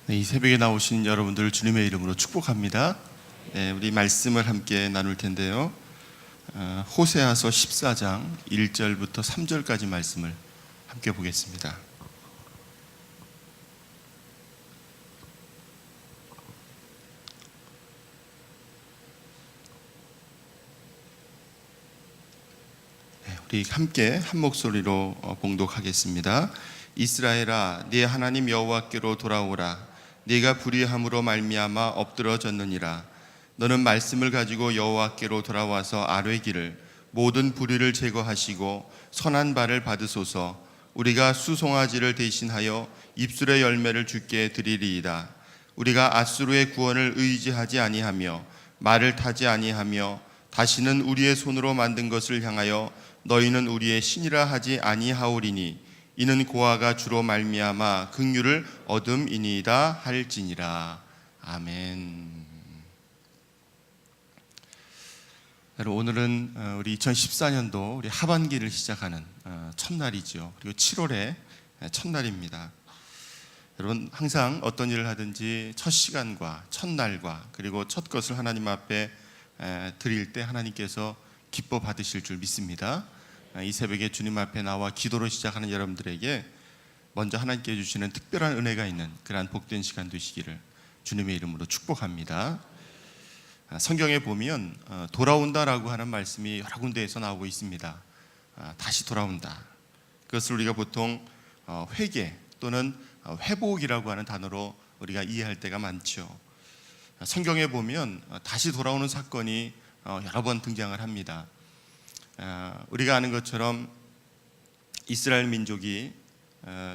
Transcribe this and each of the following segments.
네, 이 새벽에 나오신 여러분들 주님의 이름으로 축복합니다. 네, 우리 말씀을 함께 나눌 텐데요. 호세아서 14장 1절부터 3절까지 말씀을 함께 보겠습니다. 네, 우리 함께 한 목소리로 봉독하겠습니다. 이스라엘아, 네 하나님 여호와께로 돌아오라. 네가 불의함으로 말미암아 엎드러졌느니라. 너는 말씀을 가지고 여호와께로 돌아와서 아뢰기를 모든 불의를 제거하시고 선한 발을 받으소서. 우리가 수송아지를 대신하여 입술의 열매를 주께 드리리이다. 우리가 앗수르의 구원을 의지하지 아니하며 말을 타지 아니하며 다시는 우리의 손으로 만든 것을 향하여 너희는 우리의 신이라 하지 아니하오리니 이는 고아가 주로 말미암아 긍휼을 얻음이니이다 할지니라. 아멘. 여러분, 오늘은 우리 2014년도 우리 하반기를 시작하는 첫날이죠. 그리고 7월의 첫날입니다. 여러분, 항상 어떤 일을 하든지 첫 시간과 첫날과 그리고 첫 것을 하나님 앞에 드릴 때 하나님께서 기뻐 받으실 줄 믿습니다. 이 새벽에 주님 앞에 나와 기도로 시작하는 여러분들에게 먼저 하나님께 주시는 특별한 은혜가 있는 그러한 복된 시간 되시기를 주님의 이름으로 축복합니다. 성경에 보면 돌아온다라고 하는 말씀이 여러 군데에서 나오고 있습니다. 다시 돌아온다. 그것을 우리가 보통 회개 또는 회복이라고 하는 단어로 우리가 이해할 때가 많죠. 성경에 보면 다시 돌아오는 사건이 여러 번 등장을 합니다. 우리가 아는 것처럼 이스라엘 민족이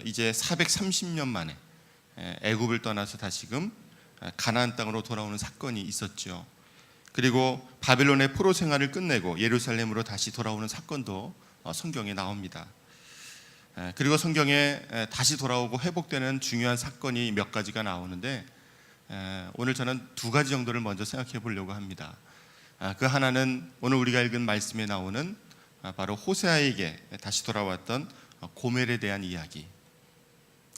이제 430년 만에 애굽을 떠나서 다시금 가나안 땅으로 돌아오는 사건이 있었죠. 그리고 바벨론의 포로 생활을 끝내고 예루살렘으로 다시 돌아오는 사건도 성경에 나옵니다. 그리고 성경에 다시 돌아오고 회복되는 중요한 사건이 몇 가지가 나오는데 오늘 저는 두 가지 정도를 먼저 생각해 보려고 합니다. 그 하나는 오늘 우리가 읽은 말씀에 나오는 바로 호세아에게 다시 돌아왔던 고멜에 대한 이야기,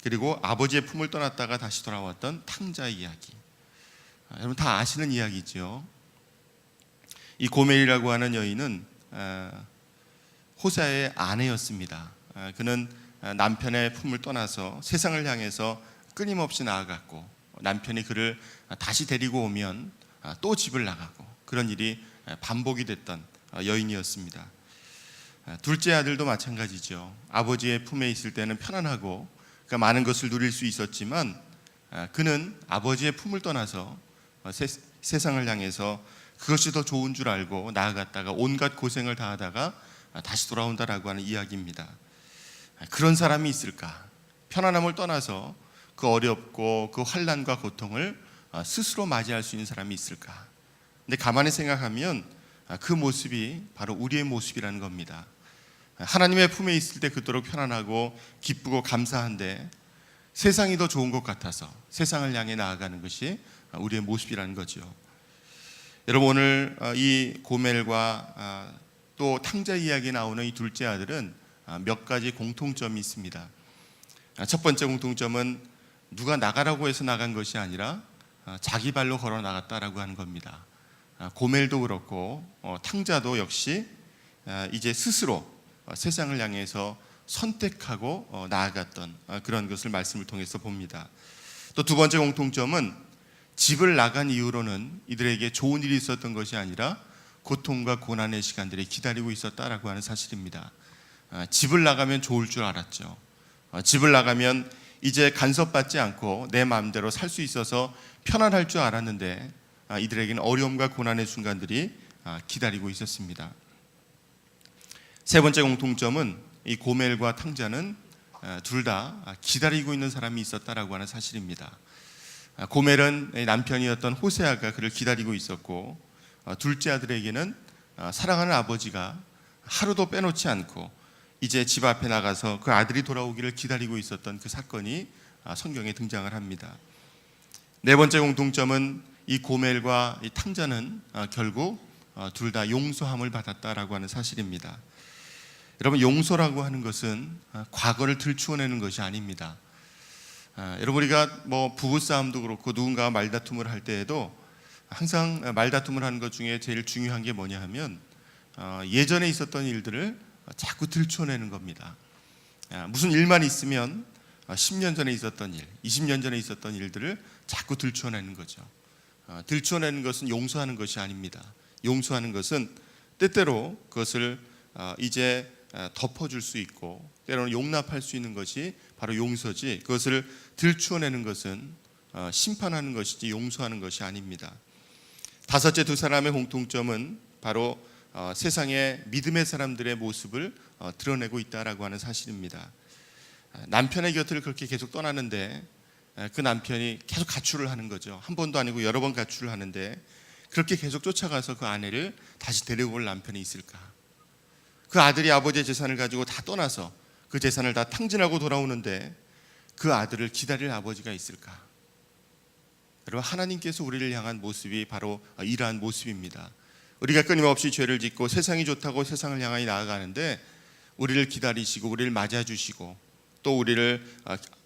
그리고 아버지의 품을 떠났다가 다시 돌아왔던 탕자의 이야기. 여러분 다 아시는 이야기죠. 이 고멜이라고 하는 여인은 호세아의 아내였습니다. 그는 남편의 품을 떠나서 세상을 향해서 끊임없이 나아갔고 남편이 그를 다시 데리고 오면 또 집을 나가고 그런 일이 반복이 됐던 여인이었습니다. 둘째 아들도 마찬가지죠. 아버지의 품에 있을 때는 편안하고 많은 것을 누릴 수 있었지만 그는 아버지의 품을 떠나서 세상을 향해서 그것이 더 좋은 줄 알고 나아갔다가 온갖 고생을 다하다가 다시 돌아온다라고 하는 이야기입니다. 그런 사람이 있을까? 편안함을 떠나서 그 어렵고 그 환난과 고통을 스스로 맞이할 수 있는 사람이 있을까? 근데 가만히 생각하면 그 모습이 바로 우리의 모습이라는 겁니다. 하나님의 품에 있을 때 그토록 편안하고 기쁘고 감사한데 세상이 더 좋은 것 같아서 세상을 향해 나아가는 것이 우리의 모습이라는 거죠. 여러분, 오늘 이 고멜과 또 탕자 이야기에 나오는 이 둘째 아들은 몇 가지 공통점이 있습니다. 첫 번째 공통점은 누가 나가라고 해서 나간 것이 아니라 자기 발로 걸어 나갔다라고 하는 겁니다. 고멜도 그렇고 탕자도 역시 이제 스스로 세상을 향해서 선택하고 나아갔던 그런 것을 말씀을 통해서 봅니다. 또 두 번째 공통점은 집을 나간 이후로는 이들에게 좋은 일이 있었던 것이 아니라 고통과 고난의 시간들이 기다리고 있었다라고 하는 사실입니다. 집을 나가면 좋을 줄 알았죠. 집을 나가면 이제 간섭받지 않고 내 마음대로 살 수 있어서 편안할 줄 알았는데 이들에게는 어려움과 고난의 순간들이 기다리고 있었습니다. 세 번째 공통점은 이 고멜과 탕자는 둘 다 기다리고 있는 사람이 있었다라고 하는 사실입니다. 고멜은 남편이었던 호세아가 그를 기다리고 있었고 둘째 아들에게는 사랑하는 아버지가 하루도 빼놓지 않고 이제 집 앞에 나가서 그 아들이 돌아오기를 기다리고 있었던 그 사건이 성경에 등장을 합니다. 네 번째 공통점은 이 고멜과 이 탕자는 결국 둘 다 용서함을 받았다라고 하는 사실입니다. 여러분, 용서라고 하는 것은 과거를 들추어내는 것이 아닙니다. 여러분 우리가 뭐 부부 싸움도 그렇고 누군가와 말다툼을 할 때에도 항상 말다툼을 하는 것 중에 제일 중요한 게 뭐냐 하면 예전에 있었던 일들을 자꾸 들춰내는 겁니다. 무슨 일만 있으면 10년 전에 있었던 일, 20년 전에 있었던 일들을 자꾸 들춰내는 거죠. 들춰내는 것은 용서하는 것이 아닙니다. 용서하는 것은 때때로 그것을 이제 덮어줄 수 있고 때로는 용납할 수 있는 것이 바로 용서지, 그것을 들추어내는 것은 심판하는 것이지 용서하는 것이 아닙니다. 다섯째 두 사람의 공통점은 바로 세상의 믿음의 사람들의 모습을 드러내고 있다라고 하는 사실입니다. 남편의 곁을 그렇게 계속 떠나는데 그 남편이 계속 가출을 하는 거죠. 한 번도 아니고 여러 번 가출을 하는데 그렇게 계속 쫓아가서 그 아내를 다시 데리고 올 남편이 있을까? 그 아들이 아버지의 재산을 가지고 다 떠나서 그 재산을 다 탕진하고 돌아오는데 그 아들을 기다릴 아버지가 있을까? 여러분, 하나님께서 우리를 향한 모습이 바로 이러한 모습입니다. 우리가 끊임없이 죄를 짓고 세상이 좋다고 세상을 향하여 나아가는데 우리를 기다리시고 우리를 맞아주시고 또 우리를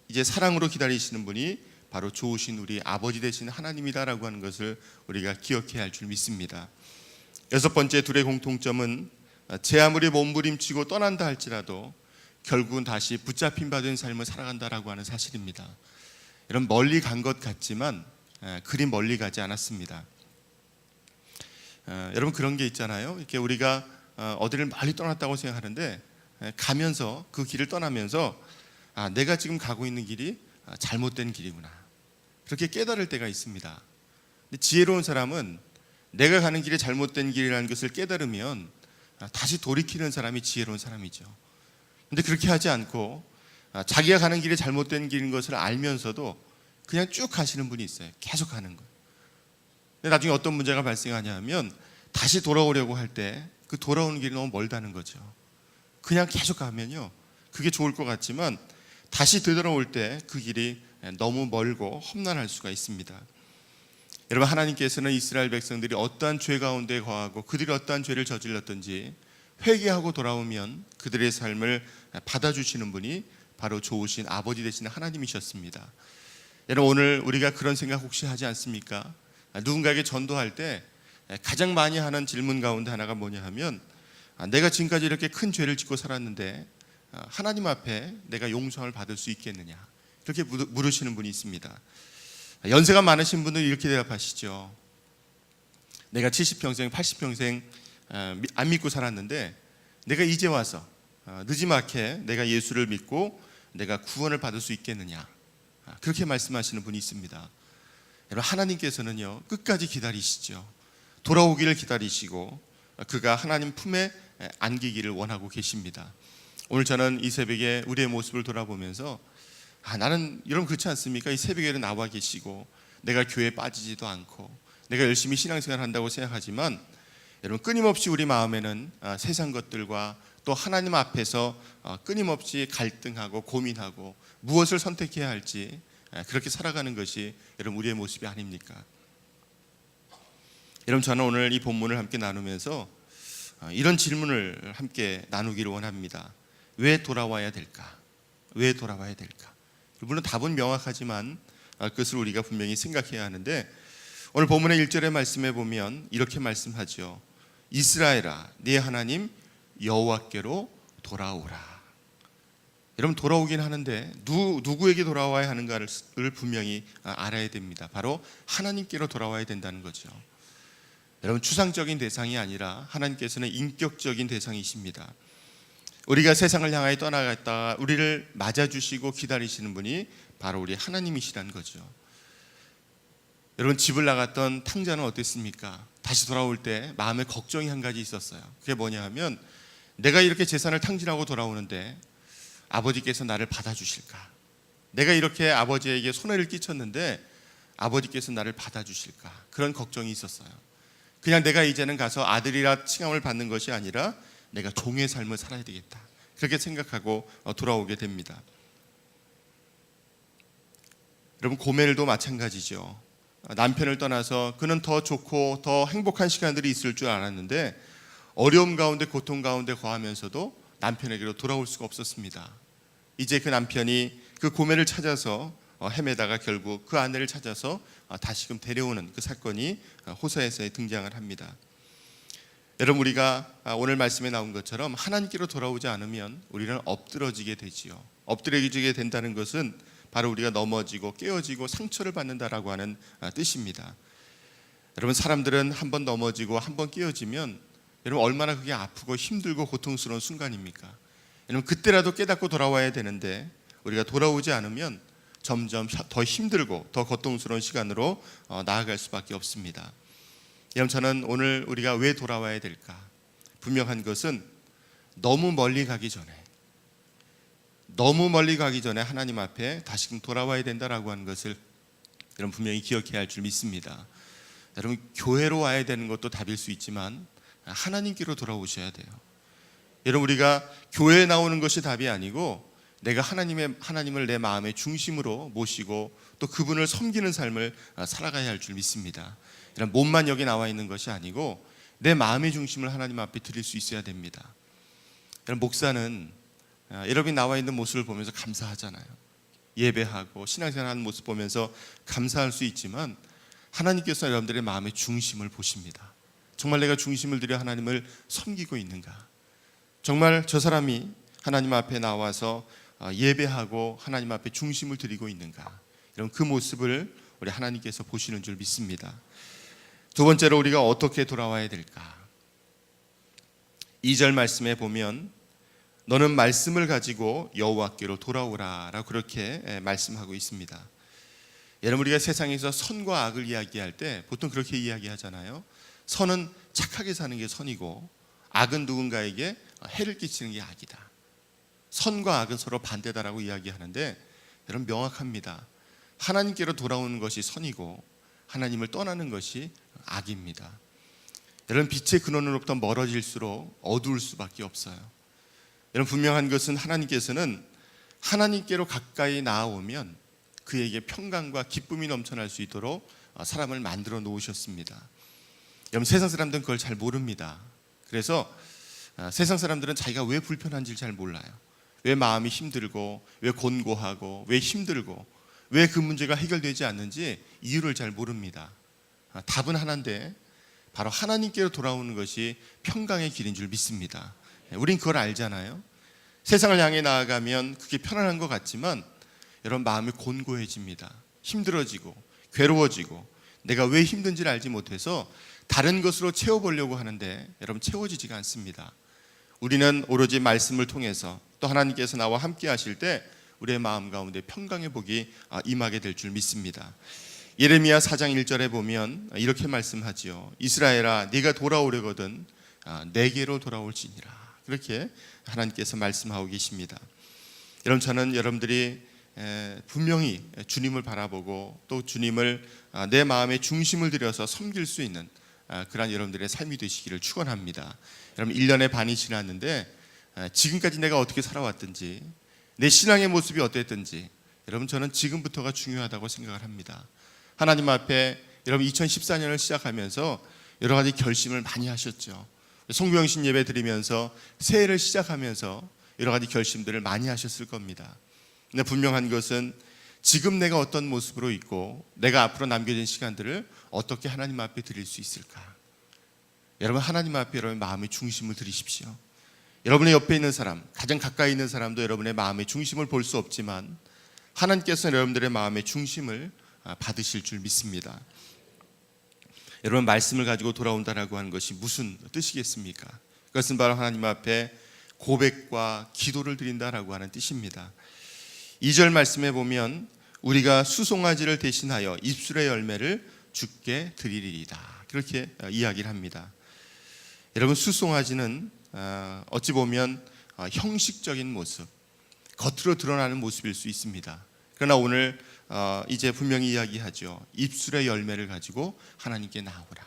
이제 사랑으로 기다리시는 분이 바로 좋으신 우리 아버지 되신 하나님이다라고 하는 것을 우리가 기억해야 할 줄 믿습니다. 여섯 번째 둘의 공통점은 제 아무리 몸부림치고 떠난다 할지라도 결국은 다시 붙잡힌 바 된 삶을 살아간다라고 하는 사실입니다. 이런 멀리 간 것 같지만 그리 멀리 가지 않았습니다. 여러분, 그런 게 있잖아요. 이렇게 우리가 어디를 멀리 떠났다고 생각하는데 가면서 그 길을 떠나면서 내가 지금 가고 있는 길이 잘못된 길이구나, 그렇게 깨달을 때가 있습니다. 근데 지혜로운 사람은 내가 가는 길이 잘못된 길이라는 것을 깨달으면 다시 돌이키는 사람이 지혜로운 사람이죠. 근데 그렇게 하지 않고 자기가 가는 길이 잘못된 길인 것을 알면서도 그냥 쭉 가시는 분이 있어요. 계속 가는 거예요. 근데 나중에 어떤 문제가 발생하냐 하면 다시 돌아오려고 할 때 그 돌아오는 길이 너무 멀다는 거죠. 그냥 계속 가면요, 그게 좋을 것 같지만 다시 되돌아올 때 그 길이 너무 멀고 험난할 수가 있습니다. 여러분, 하나님께서는 이스라엘 백성들이 어떠한 죄 가운데 거하고 그들이 어떠한 죄를 저질렀든지 회개하고 돌아오면 그들의 삶을 받아주시는 분이 바로 좋으신 아버지 되시는 하나님이셨습니다. 여러분, 오늘 우리가 그런 생각 혹시 하지 않습니까? 누군가에게 전도할 때 가장 많이 하는 질문 가운데 하나가 뭐냐 하면 내가 지금까지 이렇게 큰 죄를 짓고 살았는데 하나님 앞에 내가 용서를 받을 수 있겠느냐, 그렇게 물으시는 분이 있습니다. 연세가 많으신 분들은 이렇게 대답하시죠. 내가 70평생 80평생 안 믿고 살았는데 내가 이제 와서 늦지막히 내가 예수를 믿고 내가 구원을 받을 수 있겠느냐, 그렇게 말씀하시는 분이 있습니다. 여러분, 하나님께서는요 끝까지 기다리시죠. 돌아오기를 기다리시고 그가 하나님 품에 안기기를 원하고 계십니다. 오늘 저는 이 새벽에 우리의 모습을 돌아보면서 나는, 여러분 그렇지 않습니까? 이 새벽에는 나와 계시고 내가 교회에 빠지지도 않고 내가 열심히 신앙생활을 한다고 생각하지만 여러분, 끊임없이 우리 마음에는 세상 것들과 또 하나님 앞에서 끊임없이 갈등하고 고민하고 무엇을 선택해야 할지 그렇게 살아가는 것이 여러분 우리의 모습이 아닙니까? 여러분, 저는 오늘 이 본문을 함께 나누면서 이런 질문을 함께 나누기를 원합니다. 왜 돌아와야 될까? 왜 돌아와야 될까? 물론 답은 명확하지만 그것을 우리가 분명히 생각해야 하는데 오늘 본문의 1절의 말씀에 보면 이렇게 말씀하죠. 이스라엘아, 네 하나님 여호와께로 돌아오라. 여러분, 돌아오긴 하는데 누구에게 돌아와야 하는가를 분명히 알아야 됩니다. 바로 하나님께로 돌아와야 된다는 거죠. 여러분, 추상적인 대상이 아니라 하나님께서는 인격적인 대상이십니다. 우리가 세상을 향하여 떠나갔다가 우리를 맞아주시고 기다리시는 분이 바로 우리 하나님이시라는 거죠. 여러분, 집을 나갔던 탕자는 어땠습니까? 다시 돌아올 때 마음에 걱정이 한 가지 있었어요. 그게 뭐냐 하면 내가 이렇게 재산을 탕진하고 돌아오는데 아버지께서 나를 받아주실까? 내가 이렇게 아버지에게 손해를 끼쳤는데 아버지께서 나를 받아주실까? 그런 걱정이 있었어요. 그냥 내가 이제는 가서 아들이라 칭함을 받는 것이 아니라 내가 종의 삶을 살아야 되겠다, 그렇게 생각하고 돌아오게 됩니다. 여러분, 고멜도 마찬가지죠. 남편을 떠나서 그는 더 좋고 더 행복한 시간들이 있을 줄 알았는데 어려움 가운데 고통 가운데 거하면서도 남편에게로 돌아올 수가 없었습니다. 이제 그 남편이 그 고멜을 찾아서 헤매다가 결국 그 아내를 찾아서 다시금 데려오는 그 사건이 호세아서에 등장을 합니다. 여러분, 우리가 오늘 말씀에 나온 것처럼 하나님께로 돌아오지 않으면 우리는 엎드러지게 되지요. 엎드러지게 된다는 것은 바로 우리가 넘어지고 깨어지고 상처를 받는다라고 하는 뜻입니다. 여러분, 사람들은 한 번 넘어지고 한 번 깨어지면 여러분 얼마나 그게 아프고 힘들고 고통스러운 순간입니까? 여러분, 그때라도 깨닫고 돌아와야 되는데 우리가 돌아오지 않으면 점점 더 힘들고 더 고통스러운 시간으로 나아갈 수밖에 없습니다. 여러분, 저는 오늘 우리가 왜 돌아와야 될까? 분명한 것은 너무 멀리 가기 전에 하나님 앞에 다시금 돌아와야 된다라고 하는 것을 여러분 분명히 기억해야 할 줄 믿습니다. 여러분, 교회로 와야 되는 것도 답일 수 있지만 하나님께로 돌아오셔야 돼요. 여러분, 우리가 교회에 나오는 것이 답이 아니고 내가 하나님을 내 마음의 중심으로 모시고 또 그분을 섬기는 삶을 살아가야 할 줄 믿습니다. 이런 몸만 여기 나와 있는 것이 아니고 내 마음의 중심을 하나님 앞에 드릴 수 있어야 됩니다. 여러분, 목사는 여러분이 나와 있는 모습을 보면서 감사하잖아요. 예배하고 신앙생활하는 모습 보면서 감사할 수 있지만 하나님께서 여러분들의 마음의 중심을 보십니다. 정말 내가 중심을 들여 하나님을 섬기고 있는가? 정말 저 사람이 하나님 앞에 나와서 예배하고 하나님 앞에 중심을 드리고 있는가? 이런 그 모습을 우리 하나님께서 보시는 줄 믿습니다. 두 번째로 우리가 어떻게 돌아와야 될까? 2절 말씀에 보면 너는 말씀을 가지고 여호와께로 돌아오라 라고 그렇게 말씀하고 있습니다. 여러분, 우리가 세상에서 선과 악을 이야기할 때 보통 그렇게 이야기하잖아요. 선은 착하게 사는 게 선이고 악은 누군가에게 해를 끼치는 게 악이다. 선과 악은 서로 반대다라고 이야기하는데 여러분, 명확합니다. 하나님께로 돌아오는 것이 선이고 하나님을 떠나는 것이 악입니다. 여러분, 빛의 근원으로부터 멀어질수록 어두울 수밖에 없어요. 여러분, 분명한 것은 하나님께서는 하나님께로 가까이 나아오면 그에게 평강과 기쁨이 넘쳐날 수 있도록 사람을 만들어 놓으셨습니다. 여러분, 세상 사람들은 그걸 잘 모릅니다. 그래서 세상 사람들은 자기가 왜 불편한지 잘 몰라요. 왜 마음이 힘들고 왜 곤고하고 왜 힘들고 왜 그 문제가 해결되지 않는지 이유를 잘 모릅니다. 답은 하나인데 바로 하나님께로 돌아오는 것이 평강의 길인 줄 믿습니다. 우린 그걸 알잖아요. 세상을 향해 나아가면 그게 편안한 것 같지만 여러분, 마음이 곤고해집니다. 힘들어지고 괴로워지고 내가 왜 힘든지를 알지 못해서 다른 것으로 채워보려고 하는데 여러분, 채워지지가 않습니다. 우리는 오로지 말씀을 통해서 또 하나님께서 나와 함께 하실 때 우리의 마음 가운데 평강의 복이 임하게 될 줄 믿습니다. 예레미야 4장 1절에 보면 이렇게 말씀하지요. 이스라엘아, 네가 돌아오려거든 내게로 돌아올지니라. 그렇게 하나님께서 말씀하고 계십니다. 여러분, 저는 여러분들이 분명히 주님을 바라보고 또 주님을 내 마음의 중심을 들여서 섬길 수 있는 그러한 여러분들의 삶이 되시기를 축원합니다. 여러분, 1년의 반이 지났는데 지금까지 내가 어떻게 살아왔든지 내 신앙의 모습이 어땠든지 여러분, 저는 지금부터가 중요하다고 생각을 합니다. 하나님 앞에 여러분 2014년을 시작하면서 여러 가지 결심을 많이 하셨죠. 송구영신 예배 드리면서 새해를 시작하면서 여러 가지 결심들을 많이 하셨을 겁니다. 근데 분명한 것은 지금 내가 어떤 모습으로 있고 내가 앞으로 남겨진 시간들을 어떻게 하나님 앞에 드릴 수 있을까? 여러분, 하나님 앞에 여러분의 마음의 중심을 드리십시오. 여러분의 옆에 있는 사람, 가장 가까이 있는 사람도 여러분의 마음의 중심을 볼 수 없지만 하나님께서는 여러분들의 마음의 중심을 받으실 줄 믿습니다. 여러분, 말씀을 가지고 돌아온다라고 하는 것이 무슨 뜻이겠습니까? 그것은 바로 하나님 앞에 고백과 기도를 드린다라고 하는 뜻입니다. 2절 말씀에 보면 우리가 수송아지를 대신하여 입술의 열매를 주께 드리리이다. 그렇게 이야기를 합니다. 여러분, 수송아지는 어찌 보면 형식적인 모습, 겉으로 드러나는 모습일 수 있습니다. 그러나 오늘 이제 분명히 이야기하죠. 입술의 열매를 가지고 하나님께 나오라.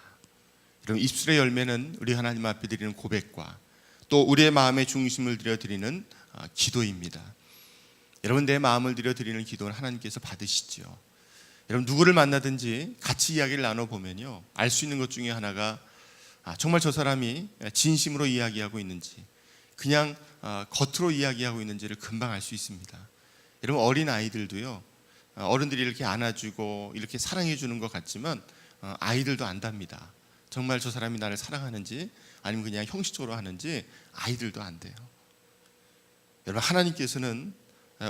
여러분, 입술의 열매는 우리 하나님 앞에 드리는 고백과 또 우리의 마음의 중심을 들여 드리는 기도입니다. 여러분, 내 마음을 들여 드리는 기도는 하나님께서 받으시죠. 여러분, 누구를 만나든지 같이 이야기를 나눠보면요, 알 수 있는 것 중에 하나가 정말 저 사람이 진심으로 이야기하고 있는지 그냥 겉으로 이야기하고 있는지를 금방 알 수 있습니다. 여러분, 어린 아이들도요, 어른들이 이렇게 안아주고 이렇게 사랑해 주는 것 같지만 아이들도 안답니다. 정말 저 사람이 나를 사랑하는지 아니면 그냥 형식적으로 하는지 아이들도 안돼요. 여러분, 하나님께서는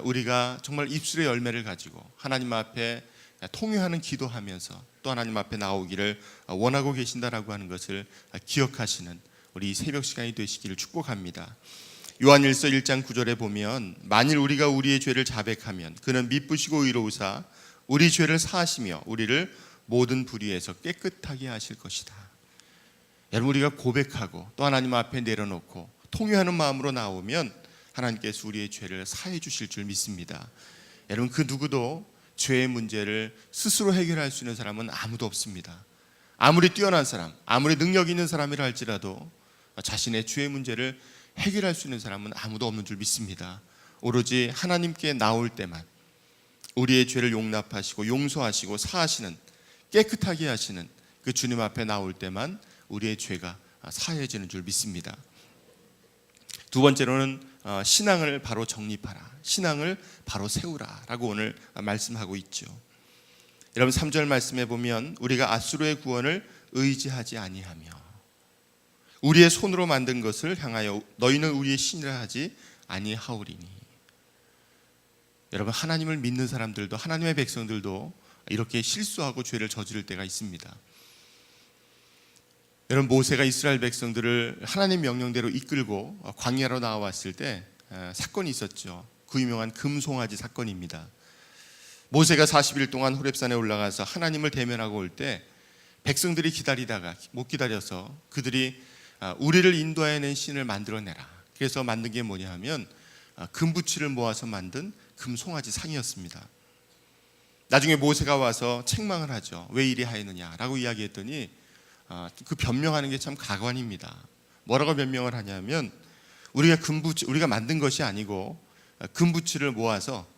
우리가 정말 입술의 열매를 가지고 하나님 앞에 통회하는 기도하면서 또 하나님 앞에 나오기를 원하고 계신다라고 하는 것을 기억하시는 우리 새벽 시간이 되시기를 축복합니다. 요한일서 1장 9절에 보면 만일 우리가 우리의 죄를 자백하면 그는 미쁘시고 의로우사 우리 죄를 사하시며 우리를 모든 불의에서 깨끗하게 하실 것이다. 여러분, 우리가 고백하고 또 하나님 앞에 내려놓고 통회하는 마음으로 나오면 하나님께서 우리의 죄를 사해 주실 줄 믿습니다. 여러분, 그 누구도 죄의 문제를 스스로 해결할 수 있는 사람은 아무도 없습니다. 아무리 뛰어난 사람, 아무리 능력 있는 사람이라 할지라도 자신의 죄의 문제를 해결할 수 있는 사람은 아무도 없는 줄 믿습니다. 오로지 하나님께 나올 때만 우리의 죄를 용납하시고 용서하시고 사하시는, 깨끗하게 하시는 그 주님 앞에 나올 때만 우리의 죄가 사해지는 줄 믿습니다. 두 번째로는 신앙을 바로 정립하라, 신앙을 바로 세우라 라고 오늘 말씀하고 있죠. 여러분, 3절 말씀에 보면 우리가 앗수르의 구원을 의지하지 아니하며 우리의 손으로 만든 것을 향하여 너희는 우리의 신이라 하지 아니하오리니. 여러분, 하나님을 믿는 사람들도 하나님의 백성들도 이렇게 실수하고 죄를 저지를 때가 있습니다. 여러분, 모세가 이스라엘 백성들을 하나님 명령대로 이끌고 광야로 나와왔을 때 사건이 있었죠. 그 유명한 금송아지 사건입니다. 모세가 40일 동안 호렙산에 올라가서 하나님을 대면하고 올 때 백성들이 기다리다가 못 기다려서 그들이 우리를 인도해낸 신을 만들어내라. 그래서 만든 게 뭐냐 하면 금부치를 모아서 만든 금송아지 상이었습니다. 나중에 모세가 와서 책망을 하죠. 왜 이리 하였느냐라고 이야기했더니 그 변명하는 게 참 가관입니다. 뭐라고 변명을 하냐면 우리가 만든 것이 아니고 금부치를 모아서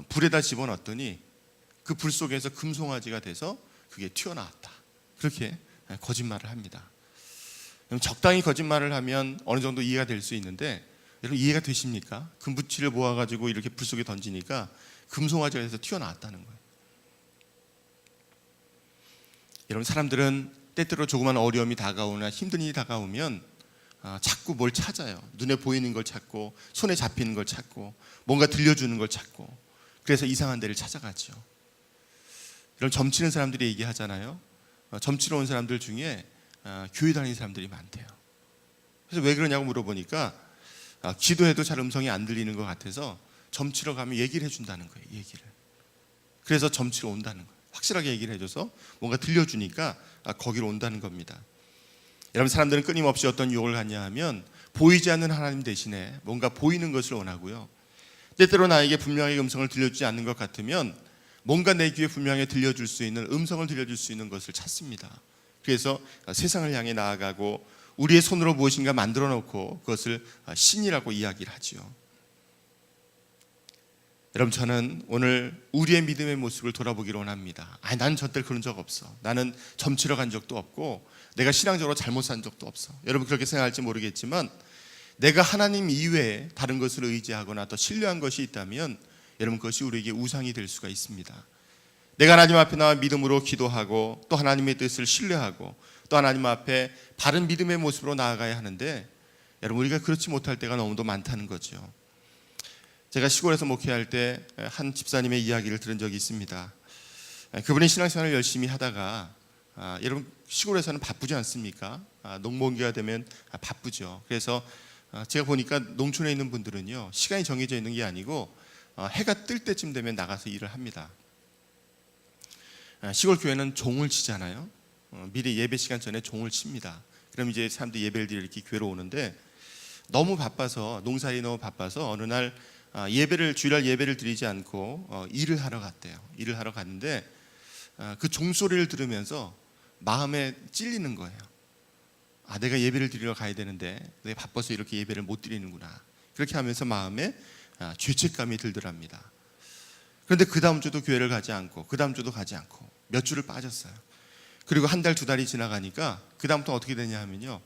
불에다 집어넣었더니 그 불 속에서 금송아지가 돼서 그게 튀어나왔다. 그렇게 거짓말을 합니다. 적당히 거짓말을 하면 어느 정도 이해가 될 수 있는데, 여러분, 이해가 되십니까? 금부치를 모아가지고 이렇게 불 속에 던지니까 금송아지가 돼서 튀어나왔다는 거예요. 여러분, 사람들은 때때로 조그만 어려움이 다가오나 힘든 일이 다가오면 자꾸 뭘 찾아요. 눈에 보이는 걸 찾고 손에 잡히는 걸 찾고 뭔가 들려주는 걸 찾고, 그래서 이상한 데를 찾아가죠. 이런 점치는 사람들이 얘기하잖아요. 점치러 온 사람들 중에 교회 다니는 사람들이 많대요. 그래서 왜 그러냐고 물어보니까 기도해도 잘 음성이 안 들리는 것 같아서 점치러 가면 얘기를 해준다는 거예요. 얘기를. 그래서 점치러 온다는 거예요. 확실하게 얘기를 해줘서 뭔가 들려주니까 거기로 온다는 겁니다. 여러분, 사람들은 끊임없이 어떤 유혹을 갖냐 하면 보이지 않는 하나님 대신에 뭔가 보이는 것을 원하고요. 때때로 나에게 분명하게 음성을 들려주지 않는 것 같으면 뭔가 내 귀에 분명하게 들려줄 수 있는, 음성을 들려줄 수 있는 것을 찾습니다. 그래서 세상을 향해 나아가고 우리의 손으로 무엇인가 만들어 놓고 그것을 신이라고 이야기를 하지요. 여러분, 저는 오늘 우리의 믿음의 모습을 돌아보기를 원합니다. 나는 저때 그런 적 없어. 나는 점치러 간 적도 없고 내가 신앙적으로 잘못 산 적도 없어. 여러분, 그렇게 생각할지 모르겠지만 내가 하나님 이외에 다른 것을 의지하거나 또 신뢰한 것이 있다면 여러분, 그것이 우리에게 우상이 될 수가 있습니다. 내가 하나님 앞에 나와 믿음으로 기도하고 또 하나님의 뜻을 신뢰하고 또 하나님 앞에 바른 믿음의 모습으로 나아가야 하는데, 여러분, 우리가 그렇지 못할 때가 너무도 많다는 거죠. 제가 시골에서 목회할 때 한 집사님의 이야기를 들은 적이 있습니다. 그분이 신앙생활을 열심히 하다가 여러분, 시골에서는 바쁘지 않습니까? 농번기가 되면 바쁘죠. 그래서 제가 보니까 농촌에 있는 분들은요, 시간이 정해져 있는 게 아니고 해가 뜰 때쯤 되면 나가서 일을 합니다. 시골 교회는 종을 치잖아요. 미리 예배 시간 전에 종을 칩니다. 그럼 이제 사람들이 예배를 드리러 이렇게 교회로 오는데, 너무 바빠서, 농사일이 너무 바빠서 어느 날 주일날 예배를 드리지 않고 일을 하러 갔대요. 일을 하러 갔는데 그 종소리를 들으면서 마음에 찔리는 거예요. 내가 예배를 드리러 가야 되는데 내가 바빠서 이렇게 예배를 못 드리는구나. 그렇게 하면서 마음에 죄책감이 들더랍니다. 그런데 그 다음 주도 교회를 가지 않고 그 다음 주도 가지 않고 몇 주를 빠졌어요. 그리고 한 달, 두 달이 지나가니까 그 다음부터 어떻게 되냐 하면요,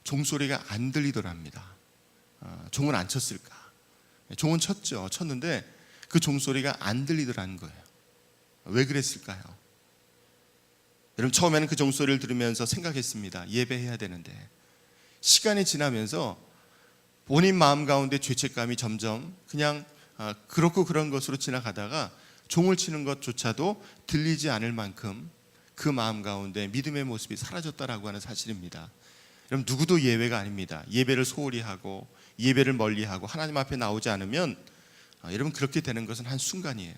종소리가 안 들리더랍니다. 종은 안 쳤을까? 종은 쳤죠. 쳤는데 그 종소리가 안 들리더라는 거예요. 왜 그랬을까요? 여러분, 처음에는 그 종소리를 들으면서 생각했습니다. 예배해야 되는데. 시간이 지나면서 본인 마음 가운데 죄책감이 점점 그냥 그렇고 그런 것으로 지나가다가 종을 치는 것조차도 들리지 않을 만큼 그 마음 가운데 믿음의 모습이 사라졌다라고 하는 사실입니다. 여러분, 누구도 예외가 아닙니다. 예배를 소홀히 하고 예배를 멀리하고 하나님 앞에 나오지 않으면 여러분, 그렇게 되는 것은 한순간이에요.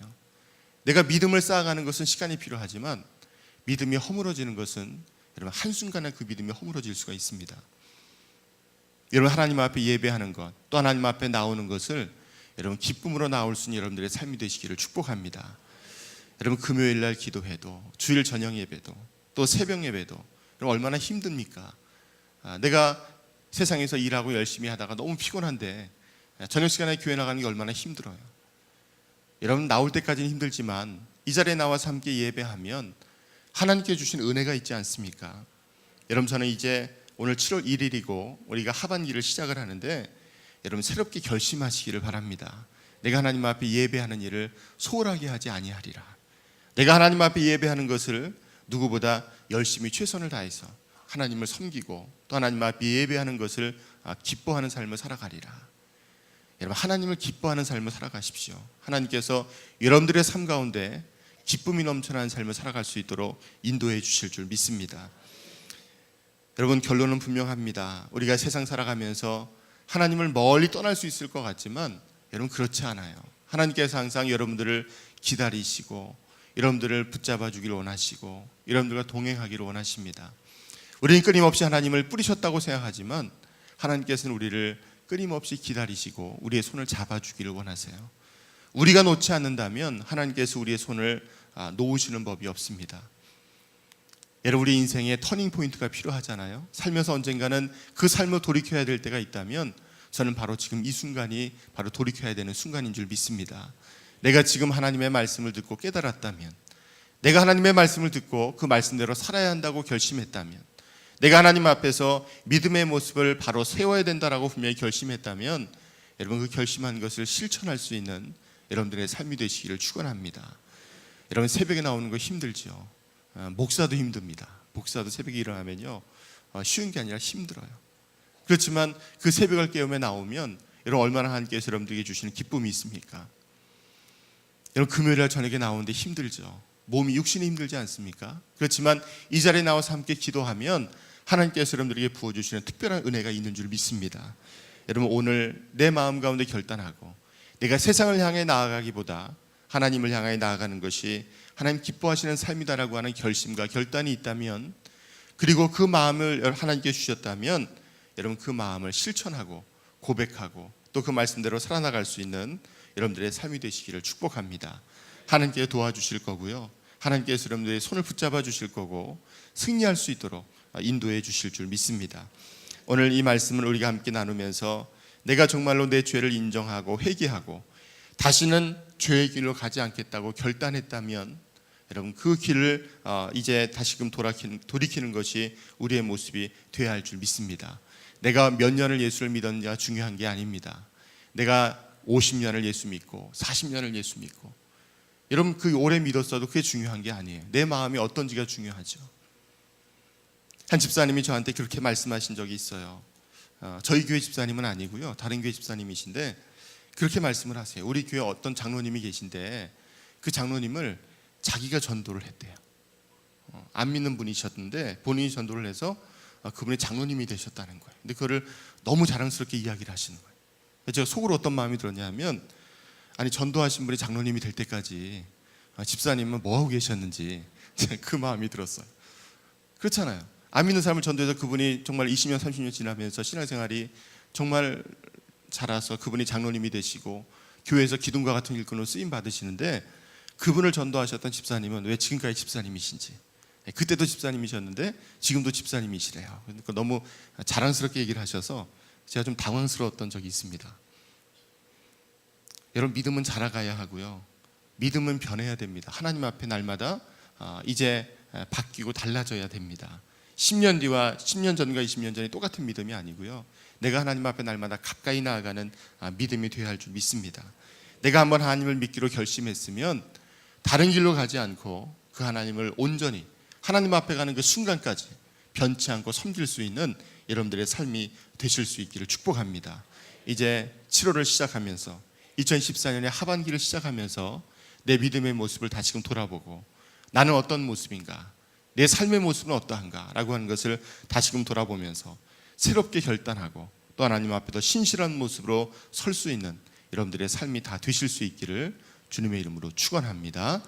내가 믿음을 쌓아가는 것은 시간이 필요하지만 믿음이 허물어지는 것은 여러분, 한순간에 그 믿음이 허물어질 수가 있습니다. 여러분, 하나님 앞에 예배하는 것, 또 하나님 앞에 나오는 것을 여러분, 기쁨으로 나올 수 있는 여러분들의 삶이 되시기를 축복합니다. 여러분, 금요일 날 기도해도, 주일 저녁 예배도, 또 새벽 예배도 여러분, 얼마나 힘듭니까? 내가 세상에서 일하고 열심히 하다가 너무 피곤한데 저녁 시간에 교회 나가는 게 얼마나 힘들어요. 여러분, 나올 때까지는 힘들지만 이 자리에 나와서 함께 예배하면 하나님께 주신 은혜가 있지 않습니까? 여러분, 저는 이제 오늘 7월 1일이고 우리가 하반기를 시작을 하는데 여러분, 새롭게 결심하시기를 바랍니다. 내가 하나님 앞에 예배하는 일을 소홀하게 하지 아니하리라. 내가 하나님 앞에 예배하는 것을 누구보다 열심히 최선을 다해서 하나님을 섬기고 또 하나님 앞에 예배하는 것을 기뻐하는 삶을 살아가리라. 여러분, 하나님을 기뻐하는 삶을 살아가십시오. 하나님께서 여러분들의 삶 가운데 기쁨이 넘쳐나는 삶을 살아갈 수 있도록 인도해 주실 줄 믿습니다. 여러분, 결론은 분명합니다. 우리가 세상 살아가면서 하나님을 멀리 떠날 수 있을 것 같지만 여러분, 그렇지 않아요. 하나님께서 항상 여러분들을 기다리시고 여러분들을 붙잡아 주기를 원하시고 여러분들과 동행하기를 원하십니다. 우리는 끊임없이 하나님을 뿌리셨다고 생각하지만 하나님께서는 우리를 끊임없이 기다리시고 우리의 손을 잡아주기를 원하세요. 우리가 놓지 않는다면 하나님께서 우리의 손을 놓으시는 법이 없습니다. 여러분, 우리 인생에 터닝 포인트가 필요하잖아요. 살면서 언젠가는 그 삶을 돌이켜야 될 때가 있다면 저는 바로 지금 이 순간이 바로 돌이켜야 되는 순간인 줄 믿습니다. 내가 지금 하나님의 말씀을 듣고 깨달았다면, 내가 하나님의 말씀을 듣고 그 말씀대로 살아야 한다고 결심했다면, 내가 하나님 앞에서 믿음의 모습을 바로 세워야 된다라고 분명히 결심했다면 여러분, 그 결심한 것을 실천할 수 있는 여러분들의 삶이 되시기를 축원합니다. 여러분, 새벽에 나오는 거 힘들죠. 목사도 힘듭니다. 목사도 새벽에 일어나면요, 쉬운 게 아니라 힘들어요. 그렇지만 그 새벽을 깨우며 나오면 여러분, 얼마나 하나님께서 여러분들에게 주시는 기쁨이 있습니까? 여러분, 금요일날 저녁에 나오는데 힘들죠. 몸이, 육신이 힘들지 않습니까? 그렇지만 이 자리에 나와서 함께 기도하면 하나님께서 여러분들에게 부어주시는 특별한 은혜가 있는 줄 믿습니다. 여러분, 오늘 내 마음 가운데 결단하고 내가 세상을 향해 나아가기보다 하나님을 향해 나아가는 것이 하나님 기뻐하시는 삶이다라고 하는 결심과 결단이 있다면, 그리고 그 마음을 하나님께 주셨다면 여러분, 그 마음을 실천하고 고백하고 또 그 말씀대로 살아나갈 수 있는 여러분들의 삶이 되시기를 축복합니다. 하나님께 도와주실 거고요, 하나님께서 여러분들의 손을 붙잡아 주실 거고 승리할 수 있도록 인도해 주실 줄 믿습니다. 오늘 이 말씀을 우리가 함께 나누면서 내가 정말로 내 죄를 인정하고 회개하고 다시는 죄의 길로 가지 않겠다고 결단했다면 여러분, 그 길을 이제 다시금 돌이키는 것이 우리의 모습이 되어야 할 줄 믿습니다. 내가 몇 년을 예수를 믿었느냐가 중요한 게 아닙니다. 내가 50년을 예수 믿고 40년을 예수 믿고 여러분, 그 오래 믿었어도 그게 중요한 게 아니에요. 내 마음이 어떤지가 중요하죠. 한 집사님이 저한테 그렇게 말씀하신 적이 있어요. 저희 교회 집사님은 아니고요, 다른 교회 집사님이신데 그렇게 말씀을 하세요. 우리 교회 어떤 장로님이 계신데 그 장로님을 자기가 전도를 했대요. 안 믿는 분이셨는데 본인이 전도를 해서 그분이 장로님이 되셨다는 거예요. 근데 그거를 너무 자랑스럽게 이야기를 하시는 거예요. 제가 속으로 어떤 마음이 들었냐면, 아니, 전도하신 분이 장로님이 될 때까지 집사님은 뭐 하고 계셨는지 그 마음이 들었어요. 그렇잖아요. 안 믿는 사람을 전도해서 그분이 정말 20년 30년 지나면서 신앙생활이 정말 자라서 그분이 장로님이 되시고 교회에서 기둥과 같은 일꾼으로 쓰임 받으시는데, 그분을 전도하셨던 집사님은 왜 지금까지 집사님이신지, 그때도 집사님이셨는데 지금도 집사님이시래요. 그러니까 너무 자랑스럽게 얘기를 하셔서 제가 좀 당황스러웠던 적이 있습니다. 여러분, 믿음은 자라가야 하고요, 믿음은 변해야 됩니다. 하나님 앞에 날마다 이제 바뀌고 달라져야 됩니다. 10년 뒤와 10년 전과 20년 전이 똑같은 믿음이 아니고요, 내가 하나님 앞에 날마다 가까이 나아가는 믿음이 되어야 할 줄 믿습니다. 내가 한번 하나님을 믿기로 결심했으면 다른 길로 가지 않고 그 하나님을 온전히 하나님 앞에 가는 그 순간까지 변치 않고 섬길 수 있는 여러분들의 삶이 되실 수 있기를 축복합니다. 이제 7월을 시작하면서 2014년의 하반기를 시작하면서 내 믿음의 모습을 다시금 돌아보고 나는 어떤 모습인가, 내 삶의 모습은 어떠한가 라고 하는 것을 다시금 돌아보면서 새롭게 결단하고 또 하나님 앞에 더 신실한 모습으로 설 수 있는 여러분들의 삶이 다 되실 수 있기를 주님의 이름으로 축원합니다.